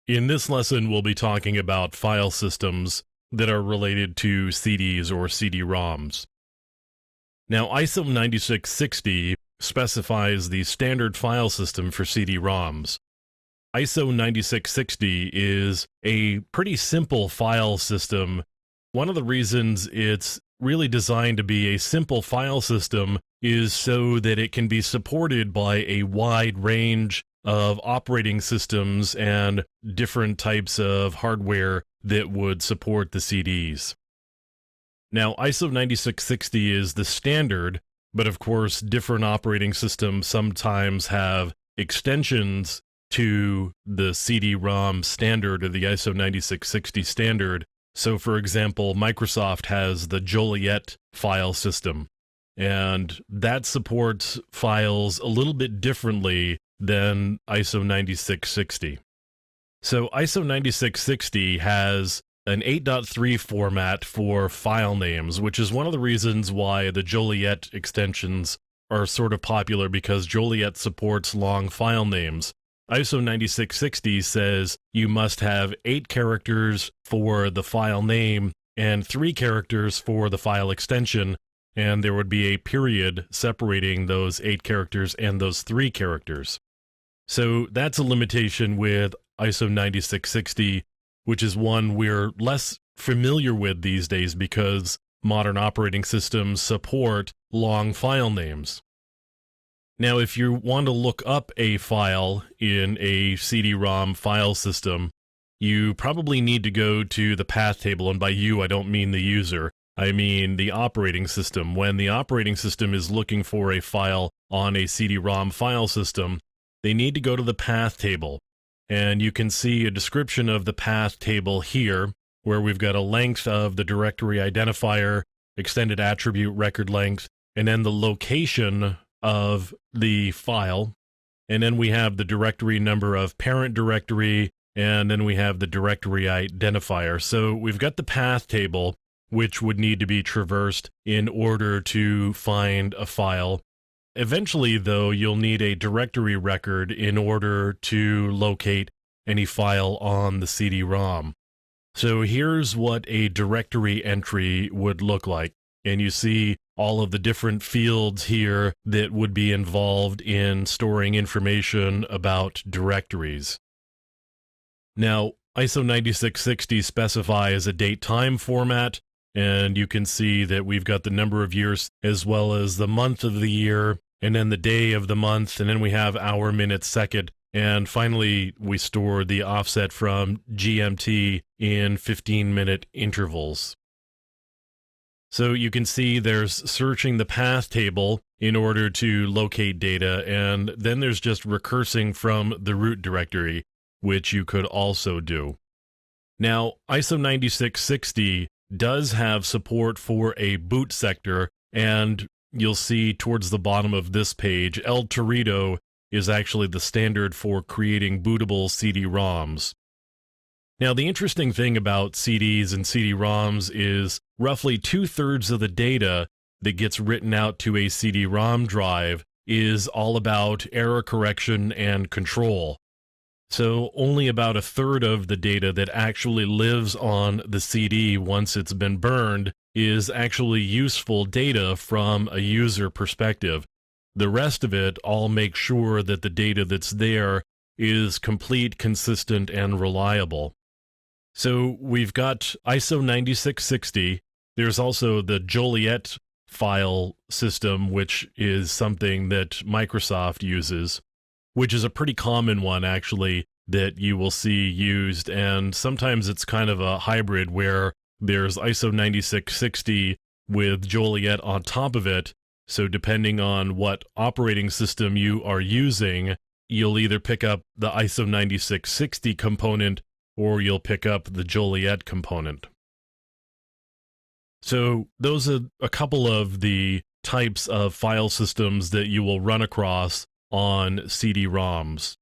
In this lesson, we'll be talking about file systems that are related to CDs or CD-ROMs. Now, ISO 9660 specifies the standard file system for CD-ROMs. ISO 9660 is a pretty simple file system. One of the reasons it's really designed to be a simple file system is so that it can be supported by a wide range of operating systems and different types of hardware that would support the CDs. Now, ISO 9660 is the standard, but of course, different operating systems sometimes have extensions to the CD-ROM standard or the ISO 9660 standard. So, for example, Microsoft has the Joliet file system, and that supports files a little bit differently than ISO 9660. So ISO 9660 has an 8.3 format for file names, which is one of the reasons why the Joliet extensions are sort of popular, because Joliet supports long file names. ISO 9660 says you must have 8 characters for the file name and 3 characters for the file extension, and there would be a period separating those 8 characters and those 3 characters. So that's a limitation with ISO 9660, which is one we're less familiar with these days because modern operating systems support long file names. Now, if you want to look up a file in a CD-ROM file system, you probably need to go to the path table, and by you, I don't mean the user. I mean the operating system. When the operating system is looking for a file on a CD-ROM file system, they need to go to the path table. And you can see a description of the path table here, where we've got a length of the directory identifier, extended attribute record length, and then the location of the file. And then we have the directory number of parent directory, and then we have the directory identifier. So we've got the path table, which would need to be traversed in order to find a file. Eventually, though, you'll need a directory record in order to locate any file on the CD-ROM. So here's what a directory entry would look like. And you see all of the different fields here that would be involved in storing information about directories. Now, ISO 9660 specifies a date-time format, and you can see that we've got the number of years as well as the month of the year, and then the day of the month, and then we have hour, minute, second, and finally we store the offset from GMT in 15-minute intervals. So you can see there's searching the path table in order to locate data, and then there's just recursing from the root directory, which you could also do. Now, ISO 9660 does have support for a boot sector, and you'll see towards the bottom of this page, El Torito is actually the standard for creating bootable CD-ROMs. Now, the interesting thing about CDs and CD-ROMs is roughly 2/3 of the data that gets written out to a CD-ROM drive is all about error correction and control. So only about 1/3 of the data that actually lives on the CD once it's been burned is actually useful data from a user perspective. The rest of it all makes sure that the data that's there is complete, consistent, and reliable. So we've got ISO 9660. There's also the Joliet file system, which is something that Microsoft uses, which is a pretty common one, actually, that you will see used. And sometimes it's kind of a hybrid where there's ISO 9660 with Joliet on top of it. So depending on what operating system you are using, you'll either pick up the ISO 9660 component or you'll pick up the Joliet component. So those are a couple of the types of file systems that you will run across on CD-ROMs.